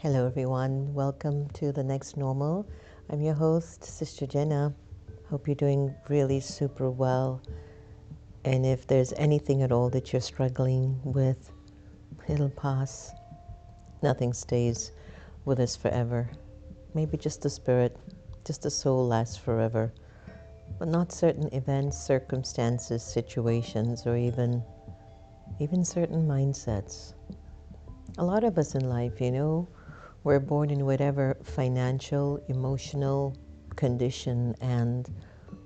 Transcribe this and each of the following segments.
Hello everyone, welcome to The Next Normal. I'm your host, Sister Jenna. Hope you're doing really super well. And if there's anything at all that you're struggling with, it'll pass. Nothing stays with us forever. Maybe just the spirit, just the soul lasts forever. But not certain events, circumstances, situations, or even certain mindsets. A lot of us in life, we're born in whatever financial, emotional condition, and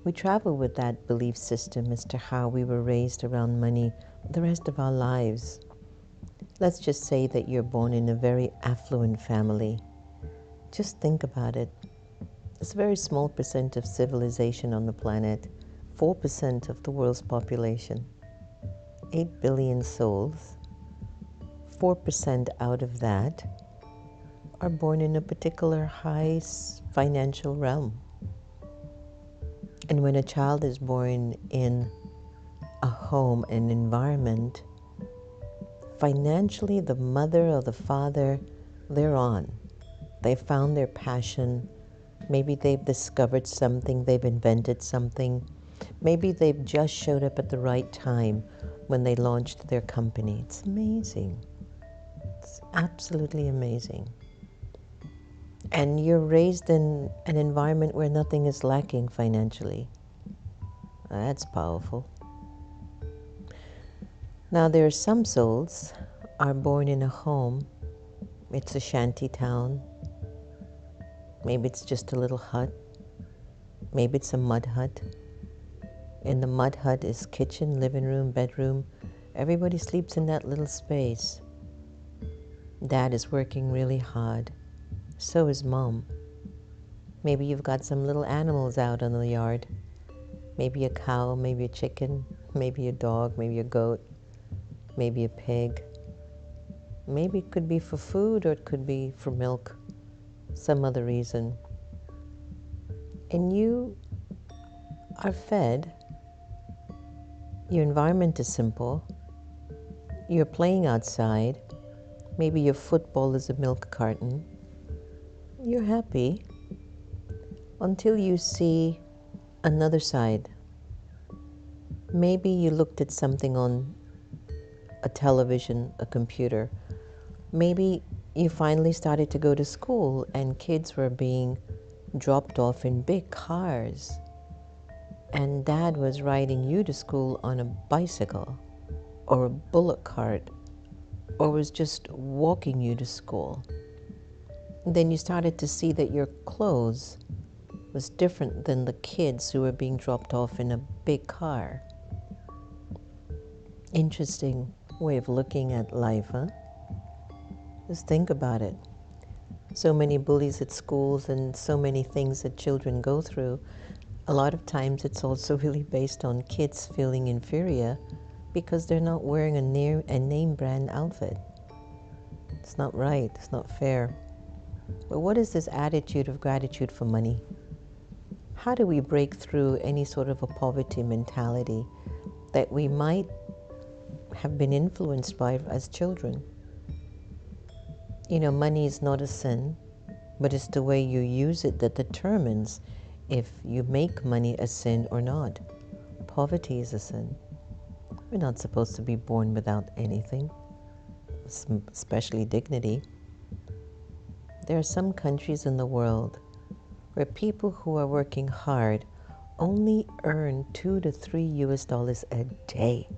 we travel with that belief system as to how we were raised around money the rest of our lives. Let's just say that you're born in a very affluent family. Just think about it. It's a very small percent of civilization on the planet, 4% of the world's population, 8 billion souls. 4% out of that are born in a particular high financial realm. And when a child is born in a home, an environment, financially the mother or the father, they're on. They found their passion. Maybe they've discovered something, they've invented something. Maybe they've just showed up at the right time when they launched their company. It's amazing. It's absolutely amazing. And you're raised in an environment where nothing is lacking financially. That's powerful. Now, there are some souls are born in a home. It's a shanty town. Maybe it's just a little hut. Maybe it's a mud hut. In the mud hut is kitchen, living room, bedroom. Everybody sleeps in that little space. Dad is working really hard. So is mom. Maybe you've got some little animals out on the yard. Maybe a cow, maybe a chicken, maybe a dog, maybe a goat, maybe a pig. Maybe it could be for food or it could be for milk, some other reason. And you are fed. Your environment is simple. You're playing outside. Maybe your football is a milk carton. You're happy until you see another side. Maybe you looked at something on a television, a computer. Maybe you finally started to go to school and kids were being dropped off in big cars. And dad was riding you to school on a bicycle or a bullock cart or was just walking you to school. Then you started to see that your clothes was different than the kids who were being dropped off in a big car. Interesting way of looking at life, huh? Just think about it. So many bullies at schools and so many things that children go through. A lot of times it's also really based on kids feeling inferior because they're not wearing a name brand outfit. It's not right. It's not fair. But what is this attitude of gratitude for money? How do we break through any sort of a poverty mentality that we might have been influenced by as children? Money is not a sin, but it's the way you use it that determines if you make money a sin or not. Poverty is a sin. We're not supposed to be born without anything, especially dignity. There are some countries in the world where people who are working hard only earn $2 to $3 a day.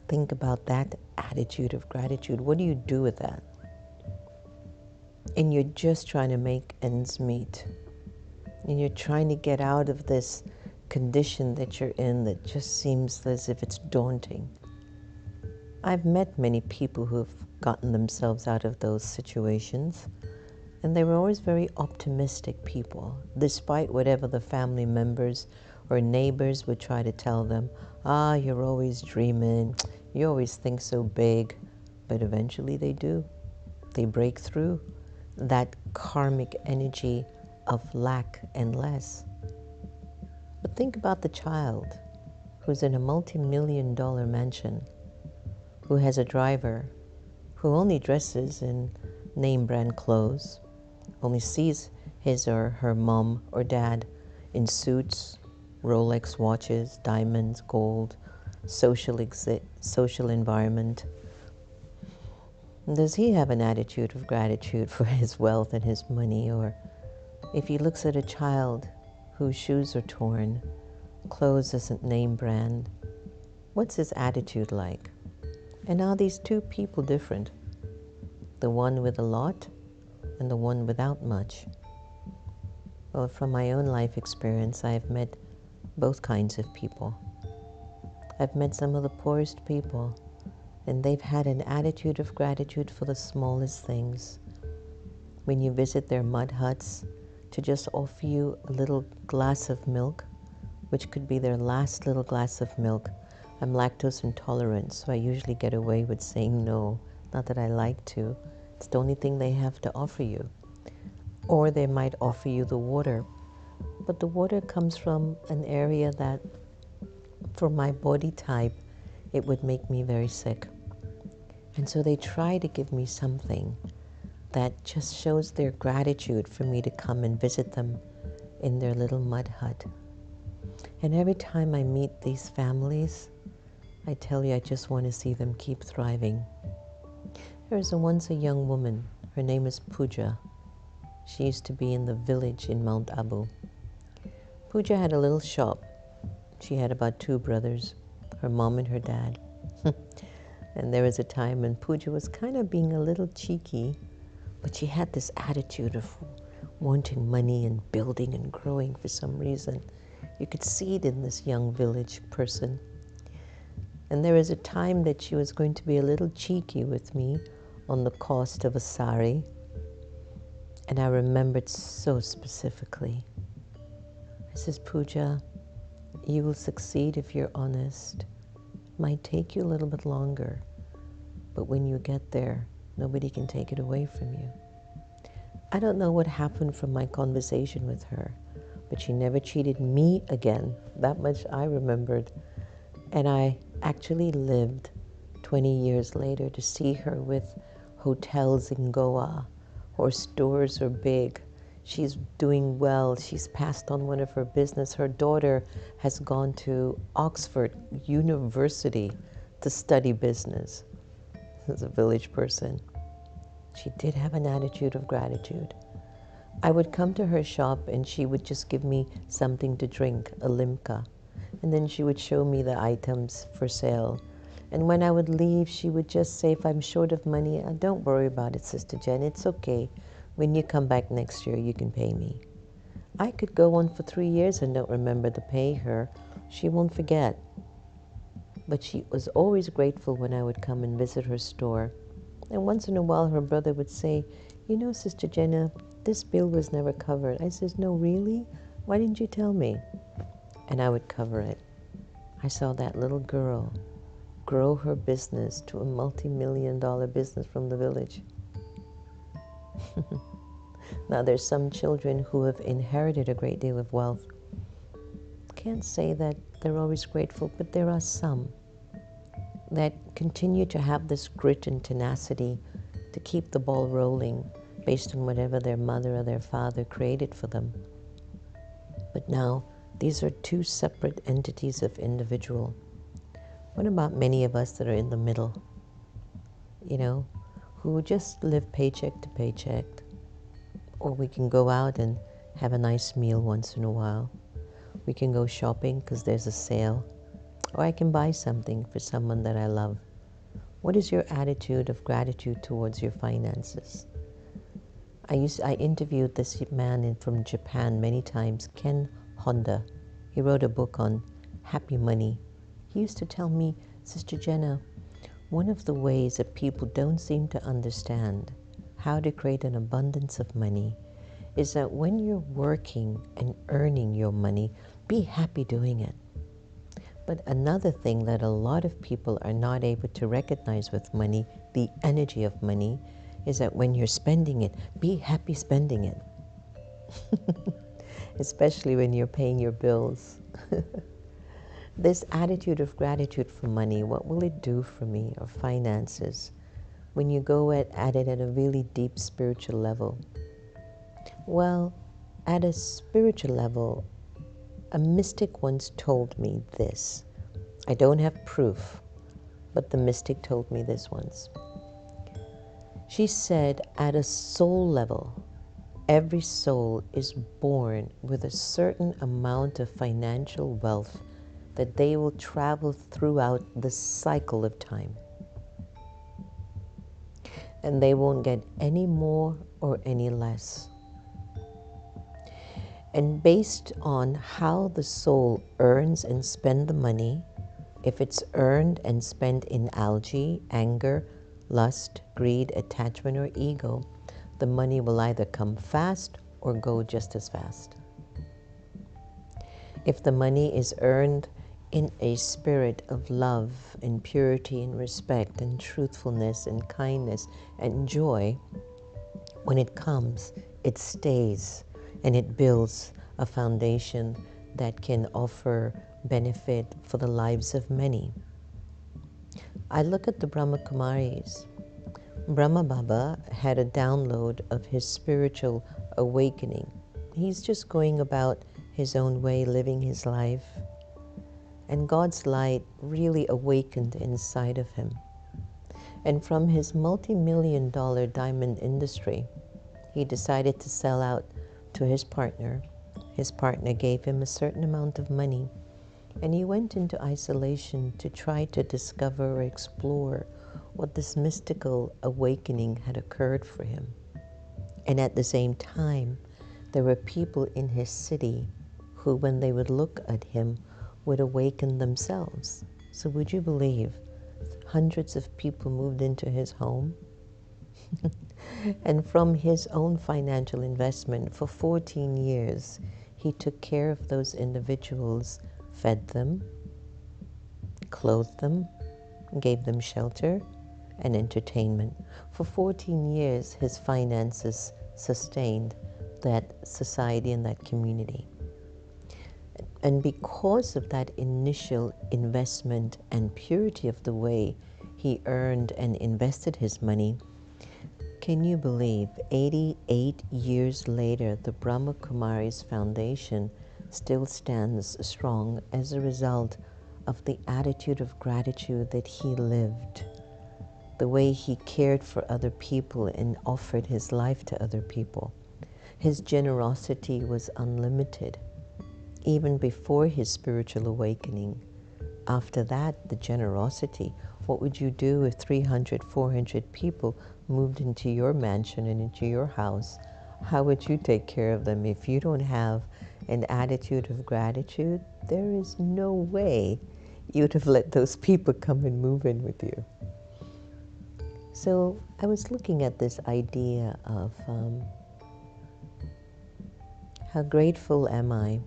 Think about that attitude of gratitude. What do you do with that? And you're just trying to make ends meet. And you're trying to get out of this condition that you're in that just seems as if it's daunting. I've met many people who have gotten themselves out of those situations, and they were always very optimistic people, despite whatever the family members or neighbors would try to tell them. You're always dreaming, you always think so big, but eventually they do. They break through that karmic energy of lack and less. But think about the child who's in a multi-million-dollar mansion, who has a driver, who only dresses in name brand clothes, only sees his or her mom or dad in suits, Rolex watches, diamonds, gold, social environment. Does he have an attitude of gratitude for his wealth and his money? Or if he looks at a child whose shoes are torn, clothes isn't name brand, what's his attitude like? And are these two people different? The one with a lot and the one without much? Well, from my own life experience, I've met both kinds of people. I've met some of the poorest people, and they've had an attitude of gratitude for the smallest things. When you visit their mud huts, to just offer you a little glass of milk, which could be their last little glass of milk. I'm lactose intolerant, so I usually get away with saying no. Not that I like to. It's the only thing they have to offer you. Or they might offer you the water. But the water comes from an area that, for my body type, it would make me very sick. And so they try to give me something that just shows their gratitude for me to come and visit them in their little mud hut. And every time I meet these families, I tell you, I just want to see them keep thriving. There was once a young woman. Her name is Pooja. She used to be in the village in Mount Abu. Pooja had a little shop. She had about 2 brothers, her mom and her dad. And there was a time when Pooja was kind of being a little cheeky, but she had this attitude of wanting money and building and growing for some reason. You could see it in this young village person. And there was a time that she was going to be a little cheeky with me on the cost of a sari. And I remembered so specifically. I says, Pooja, you will succeed if you're honest. Might take you a little bit longer, but when you get there, nobody can take it away from you. I don't know what happened from my conversation with her, but she never cheated me again. That much I remembered. And I actually lived 20 years later to see her with hotels in Goa. Her stores are big. She's doing well. She's passed on one of her business. Her daughter has gone to Oxford University to study business as a village person. She did have an attitude of gratitude. I would come to her shop and she would just give me something to drink, a limca. And then she would show me the items for sale. And when I would leave, she would just say, if I'm short of money, don't worry about it, Sister Jen, it's okay. When you come back next year, you can pay me. I could go on for 3 years and don't remember to pay her. She won't forget. But she was always grateful when I would come and visit her store. And once in a while, her brother would say, you know, Sister Jenna, this bill was never covered. I says, no, really? Why didn't you tell me? And I would cover it. I saw that little girl grow her business to a multi-million-dollar business from the village. Now, there's some children who have inherited a great deal of wealth. Can't say that they're always grateful, but there are some that continue to have this grit and tenacity to keep the ball rolling based on whatever their mother or their father created for them. But now, these are 2 separate entities of individual. What about many of us that are in the middle? You know, who just live paycheck to paycheck? Or we can go out and have a nice meal once in a while. We can go shopping because there's a sale. Or I can buy something for someone that I love. What is your attitude of gratitude towards your finances? I interviewed this man from Japan many times, Ken Honda. He wrote a book on happy money. He used to tell me, Sister Jenna, one of the ways that people don't seem to understand how to create an abundance of money is that when you're working and earning your money, be happy doing it. But another thing that a lot of people are not able to recognize with money, the energy of money, is that when you're spending it, be happy spending it. Especially when you're paying your bills. This attitude of gratitude for money, what will it do for me, or finances? when you go at it at a really deep spiritual level? Well, at a spiritual level, a mystic once told me this. I don't have proof, but the mystic told me this once. She said, at a soul level, every soul is born with a certain amount of financial wealth that they will travel throughout the cycle of time. And they won't get any more or any less. And based on how the soul earns and spends the money, if it's earned and spent in algae, anger, lust, greed, attachment, or ego, the money will either come fast or go just as fast. If the money is earned in a spirit of love and purity and respect and truthfulness and kindness and joy, when it comes, it stays and it builds a foundation that can offer benefit for the lives of many. I look at the Brahma Kumaris. Brahma Baba had a download of his spiritual awakening. He's just going about his own way, living his life. And God's light really awakened inside of him. And from his multi-million-dollar diamond industry, he decided to sell out to his partner. His partner gave him a certain amount of money, and he went into isolation to try to discover or explore what this mystical awakening had occurred for him. And at the same time, there were people in his city who, when they would look at him, would awaken themselves. So would you believe hundreds of people moved into his home? And from his own financial investment for 14 years, he took care of those individuals, fed them, clothed them, gave them shelter and entertainment. For 14 years, his finances sustained that society and that community. And because of that initial investment and purity of the way he earned and invested his money, can you believe 88 years later, the Brahma Kumaris Foundation still stands strong as a result of the attitude of gratitude that he lived, the way he cared for other people and offered his life to other people. His generosity was unlimited, even before his spiritual awakening. After that, the generosity. What would you do if 300, 400 people moved into your mansion and into your house? How would you take care of them? If you don't have an attitude of gratitude, there is no way you'd have let those people come and move in with you. So I was looking at this idea of how grateful am I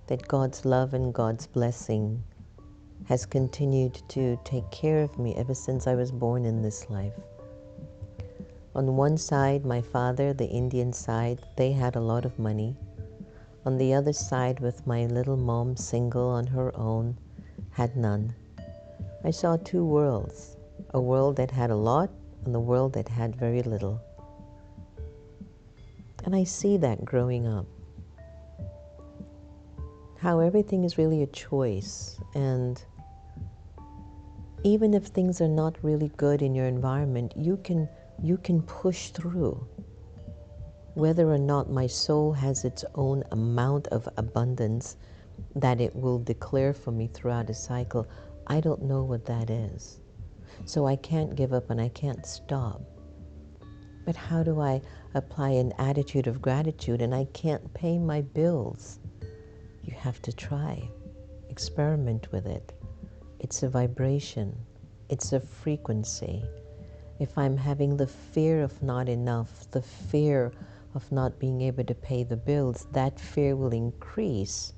that God's love and God's blessing has continued to take care of me ever since I was born in this life. On one side, my father, the Indian side, they had a lot of money. On the other side, with my little mom, single on her own, had none. I saw two worlds, a world that had a lot and the world that had very little. And I see that growing up. How everything is really a choice, and even if things are not really good in your environment, you can push through. Whether or not my soul has its own amount of abundance that it will declare for me throughout a cycle, I don't know what that is. So I can't give up and I can't stop. But how do I apply an attitude of gratitude and I can't pay my bills? You have to try. Experiment with it. It's a vibration. It's a frequency. If I'm having the fear of not enough, the fear of not being able to pay the bills, that fear will increase.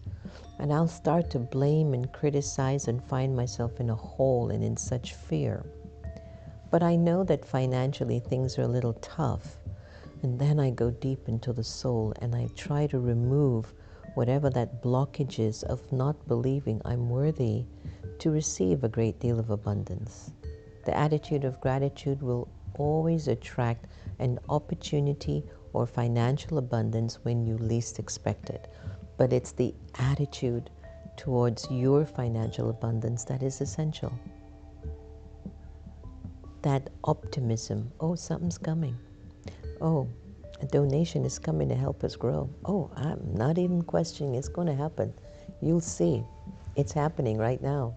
And I'll start to blame and criticize and find myself in a hole and in such fear. But I know that financially things are a little tough. And then I go deep into the soul and I try to remove whatever that blockage is of not believing I'm worthy to receive a great deal of abundance. The attitude of gratitude will always attract an opportunity or financial abundance when you least expect it. But it's the attitude towards your financial abundance that is essential. That optimism, oh, something's coming. Oh, a donation is coming to help us grow. Oh, I'm not even questioning, it's going to happen. You'll see. It's happening right now.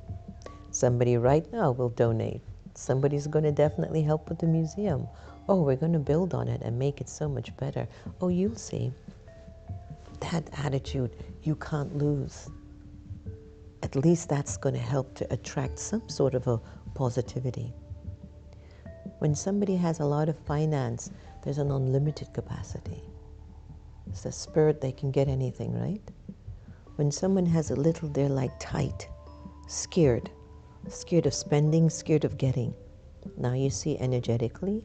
Somebody right now will donate. Somebody's going to definitely help with the museum. Oh, we're going to build on it and make it so much better. Oh, you'll see. That attitude you can't lose. At least that's going to help to attract some sort of a positivity. When somebody has a lot of finance, there's an unlimited capacity. It's the spirit, they can get anything, right? When someone has a little, they're like tight, scared of spending, scared of getting. Now you see, energetically,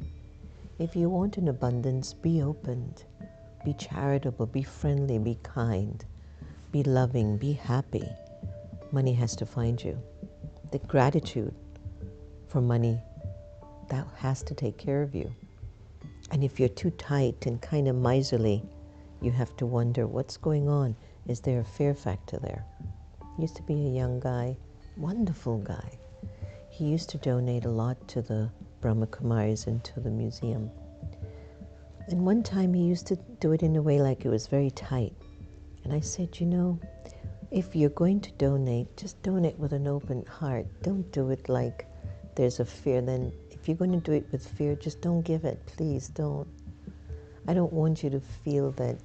if you want an abundance, be opened, be charitable, be friendly, be kind, be loving, be happy. Money has to find you. The gratitude for money, that has to take care of you. And if you're too tight and kind of miserly, you have to wonder what's going on. Is there a fear factor there? Used to be a young guy, wonderful guy. He used to donate a lot to the Brahma Kumaris and to the museum. And one time he used to do it in a way like it was very tight. And I said, you know, if you're going to donate, just donate with an open heart. Don't do it like there's a fear. Then if you're going to do it with fear, just don't give it. Please don't. I don't want you to feel that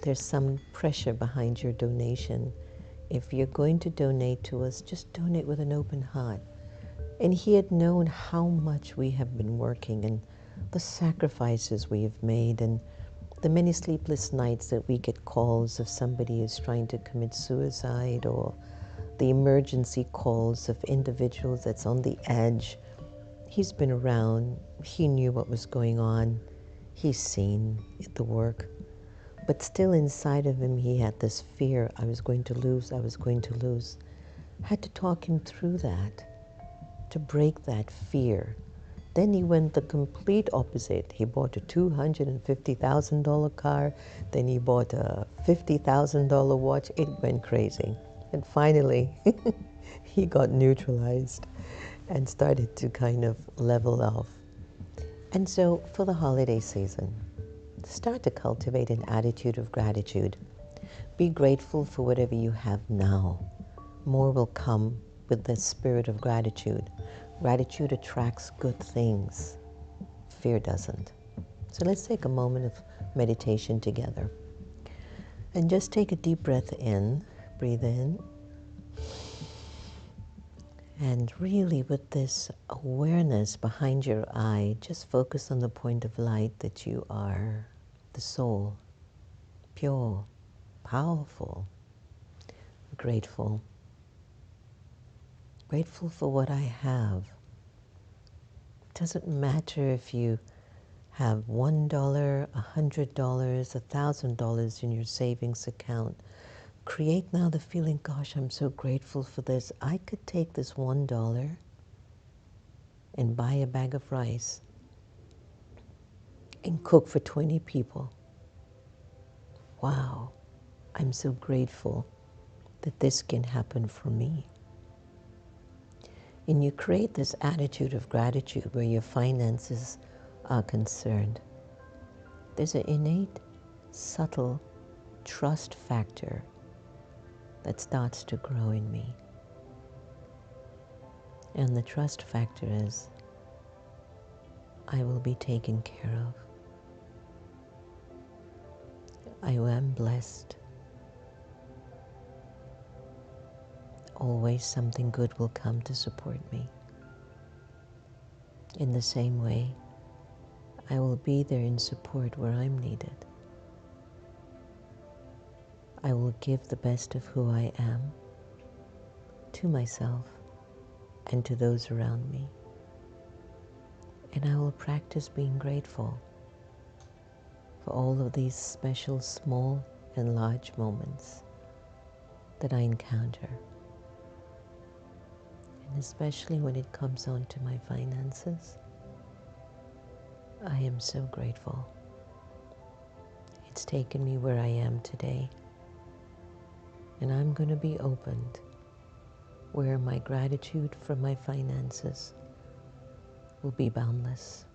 there's some pressure behind your donation. If you're going to donate to us, just donate with an open heart. And he had known how much we have been working and the sacrifices we have made and the many sleepless nights that we get calls if somebody is trying to commit suicide, or the emergency calls of individuals that's on the edge. He's been around. He knew what was going on. He's seen the work. But still inside of him, he had this fear. I was going to lose. I was going to lose. I had to talk him through that, to break that fear. Then he went the complete opposite. He bought a $250,000 car. Then he bought a $50,000 watch. It went crazy. And finally, he got neutralized and started to kind of level off. And so for the holiday season, start to cultivate an attitude of gratitude. Be grateful for whatever you have now. More will come with the spirit of gratitude. Gratitude attracts good things. Fear doesn't. So let's take a moment of meditation together. And just take a deep breath in. Breathe in. And really, with this awareness behind your eye, just focus on the point of light that you are, the soul, pure, powerful, grateful. Grateful for what I have. It doesn't matter if you have $1, $100, $1,000 in your savings account. Create now the feeling, gosh, I'm so grateful for this. I could take this $1 and buy a bag of rice and cook for 20 people. Wow, I'm so grateful that this can happen for me. And you create this attitude of gratitude where your finances are concerned. There's an innate, subtle trust factor that starts to grow in me. And the trust factor is, I will be taken care of. I am blessed. Always something good will come to support me. In the same way, I will be there in support where I'm needed. I will give the best of who I am to myself and to those around me. And I will practice being grateful for all of these special, small and large moments that I encounter. And especially when it comes on to my finances, I am so grateful. It's taken me where I am today, and I'm going to be opened where my gratitude for my finances will be boundless.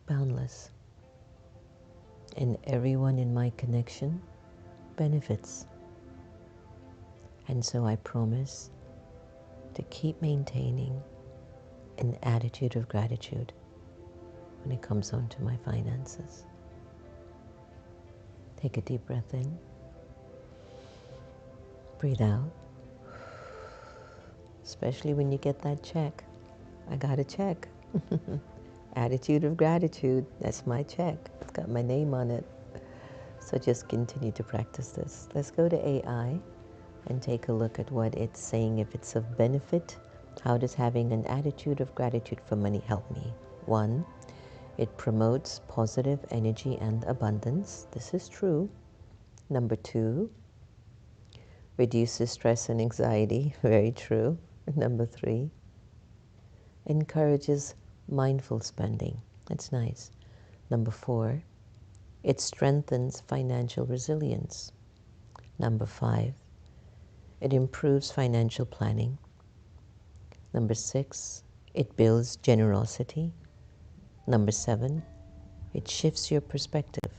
Boundless. And everyone in my connection benefits. And so I promise to keep maintaining an attitude of gratitude when it comes on to my finances. Take a deep breath in. Breathe out. Especially when you get that check. I got a check. Attitude of gratitude. That's my check. It's got my name on it. So just continue to practice this. Let's go to AI and take a look at what it's saying. If it's of benefit, how does having an attitude of gratitude for money help me? 1, it promotes positive energy and abundance. This is true. Number 2, reduces stress and anxiety. Very true. Number 3, encourages mindful spending. That's nice. Number 4, it strengthens financial resilience. Number 5, it improves financial planning. Number 6, it builds generosity. Number 7, it shifts your perspective.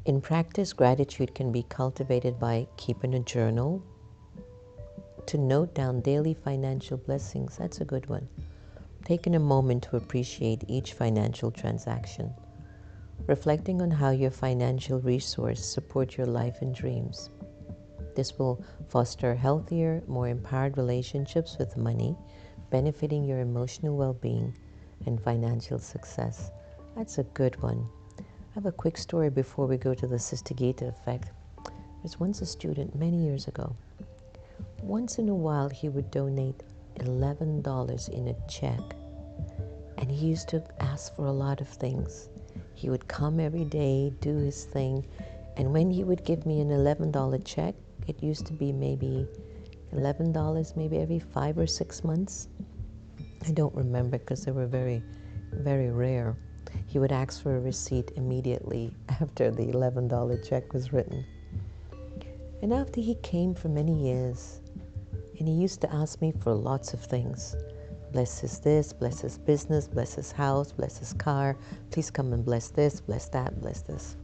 In practice, gratitude can be cultivated by keeping a journal to note down daily financial blessings. That's a good one. Taking a moment to appreciate each financial transaction. Reflecting on how your financial resources support your life and dreams. This will foster healthier, more empowered relationships with money, benefiting your emotional well-being and financial success. That's a good one. I have a quick story before we go to the Sister Gita effect. There was once a student many years ago. Once in a while, he would donate $11 in a check, and he used to ask for a lot of things. He would come every day, do his thing, and when he would give me an $11 check, it used to be maybe $11 maybe every 5 or 6 months. I don't remember because they were very, very rare. He would ask for a receipt immediately after the $11 check was written. And after he came for many years, and he used to ask me for lots of things. Bless his this, bless his business, bless his house, bless his car. Please come and bless this, bless that, bless this.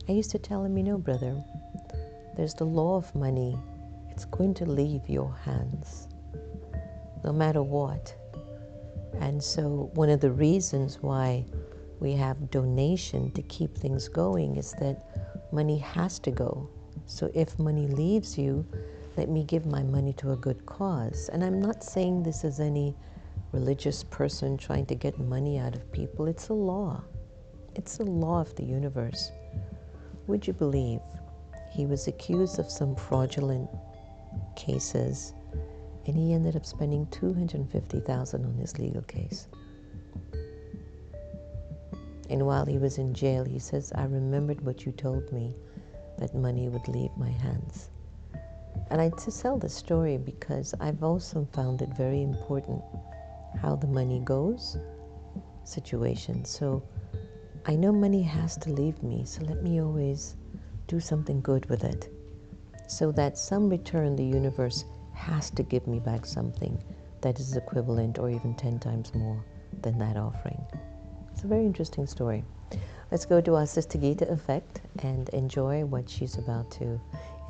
I used to tell him, you know, brother, there's the law of money. It's going to leave your hands, no matter what. And so one of the reasons why we have donation to keep things going is that money has to go. So if money leaves you, let me give my money to a good cause. And I'm not saying this as any religious person trying to get money out of people. It's a law. It's a law of the universe. Would you believe he was accused of some fraudulent cases, and he ended up spending $250,000 on his legal case. And while he was in jail, he says, I remembered what you told me, that money would leave my hands. And I tell this story because I've also found it very important how the money goes situation. So I know money has to leave me, so let me always do something good with it, so that some return the universe has to give me back something that is equivalent or even 10 times more than that offering. It's a very interesting story. Let's go to our Sister Gita effect and enjoy what she's about to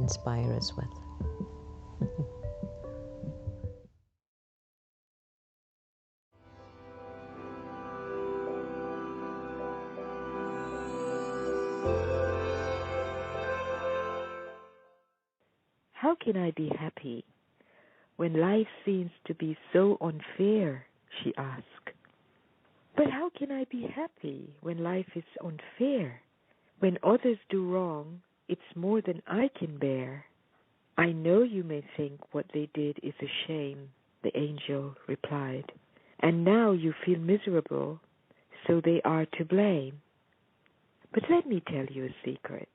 inspire us with. How can I be happy when life seems to be so unfair? She asked. But how can I be happy when life is unfair? When others do wrong, it's more than I can bear. I know you may think what they did is a shame, the angel replied. And now you feel miserable, so they are to blame. But let me tell you a secret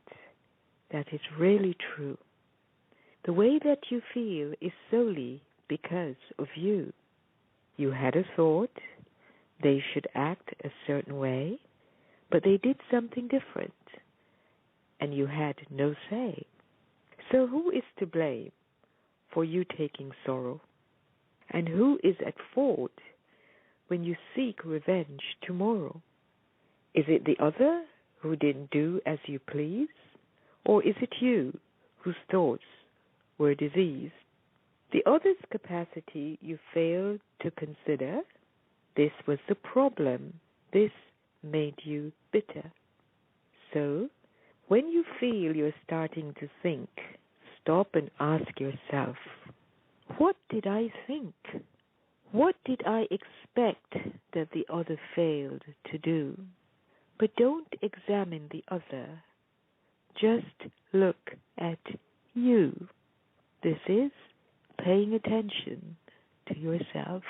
that is really true. The way that you feel is solely because of you. You had a thought they should act a certain way, but they did something different, and you had no say. So who is to blame for you taking sorrow? And who is at fault when you seek revenge tomorrow? Is it the other who didn't do as you please? Or is it you whose thoughts were diseased? The other's capacity you failed to consider. This was the problem. This made you bitter. So, when you feel you're starting to think, stop and ask yourself, what did I think? What did I expect that the other failed to do? But don't examine the other. Just look at you. This is paying attention to yourself.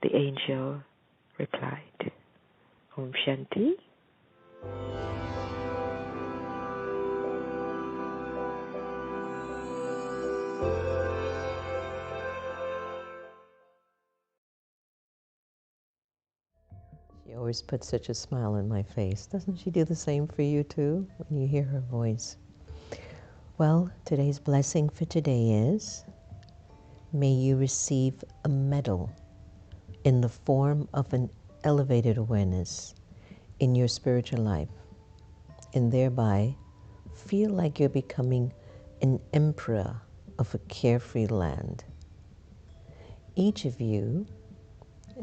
The angel replied, Om Shanti. She always puts such a smile on my face. Doesn't she do the same for you too when you hear her voice? Well, today's blessing for today is, may you receive a medal in the form of an elevated awareness in your spiritual life, and thereby feel like you're becoming an emperor of a carefree land. Each of you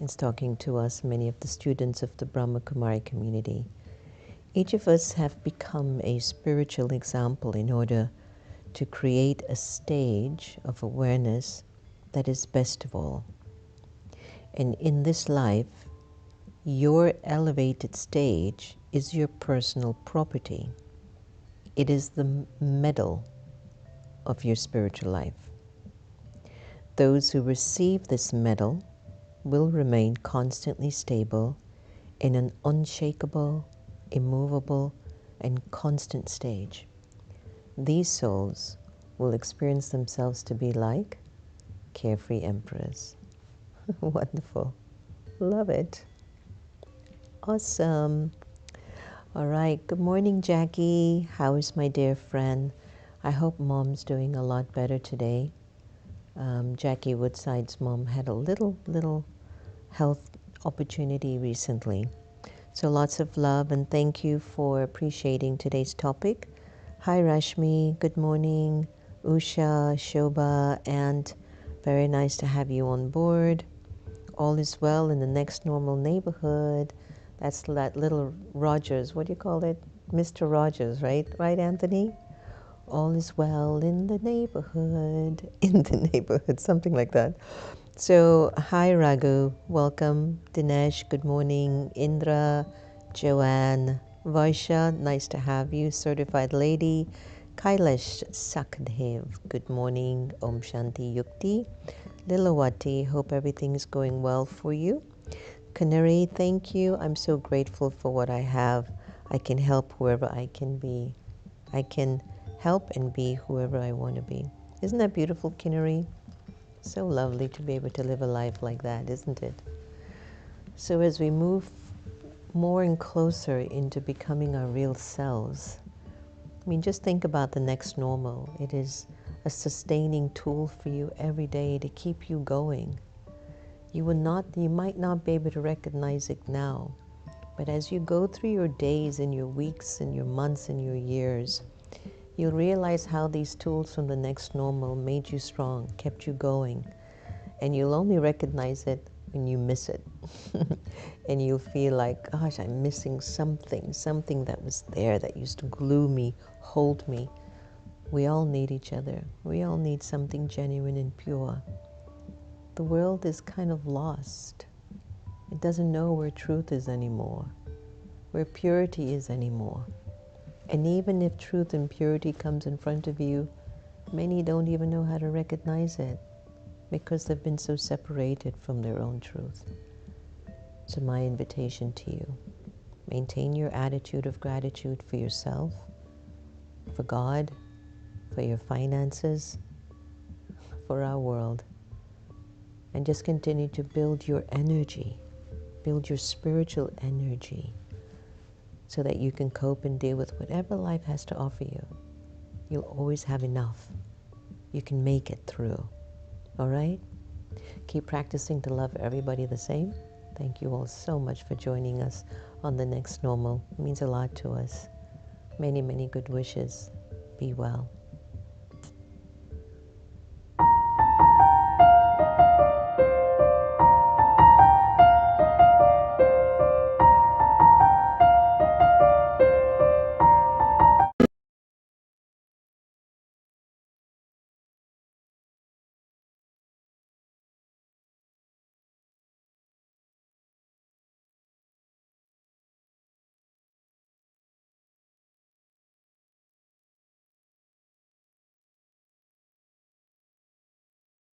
is talking to us, many of the students of the Brahma Kumaris community. Each of us have become a spiritual example in order to create a stage of awareness that is best of all. And in this life, your elevated stage is your personal property. It is the medal of your spiritual life. Those who receive this medal will remain constantly stable in an unshakable, immovable, and constant stage. These souls will experience themselves to be like carefree emperors. Wonderful. Love it. Awesome. All right. Good morning, Jackie. How is my dear friend? I hope Mom's doing a lot better today. Jackie Woodside's mom had a little health opportunity recently. So lots of love and thank you for appreciating today's topic. Hi Rashmi, good morning. Usha, Shobha, and very nice to have you on board. All is well in the next normal neighborhood. That's that little Rogers, what do you call it? Mr. Rogers, right? Right, Anthony? All is well in the neighborhood, something like that. So, hi Raghu, welcome. Dinesh, good morning. Indra, Joanne, Vaisha, nice to have you. Certified lady. Kailash Sakdev, good morning. Om Shanti Yukti. Lilawati, hope everything is going well for you. Canary, thank you. I'm so grateful for what I have. I can help whoever I can be. I can help and be whoever I want to be. Isn't that beautiful, Canary? So lovely to be able to live a life like that, isn't it? So as we move more and closer into becoming our real selves, I mean, just think about the next normal. It is a sustaining tool for you every day to keep you going. You might not be able to recognize it now, but as you go through your days and your weeks and your months and your years, you'll realize how these tools from the next normal made you strong, kept you going, and you'll only recognize it when you miss it. And you'll feel like, gosh, I'm missing something that was there that used to glue me, hold me. We all need each other. We all need something genuine and pure. The world is kind of lost. It doesn't know where truth is anymore, where purity is anymore. And even if truth and purity comes in front of you, many don't even know how to recognize it because they've been so separated from their own truth. So my invitation to you, maintain your attitude of gratitude for yourself, for God, for for your finances, for our world. And just continue to build your energy, build your spiritual energy, so that you can cope and deal with whatever life has to offer you. You'll always have enough. You can make it through. All right? Keep practicing to love everybody the same. Thank you all so much for joining us on The Next Normal. It means a lot to us. Many, many good wishes. Be well.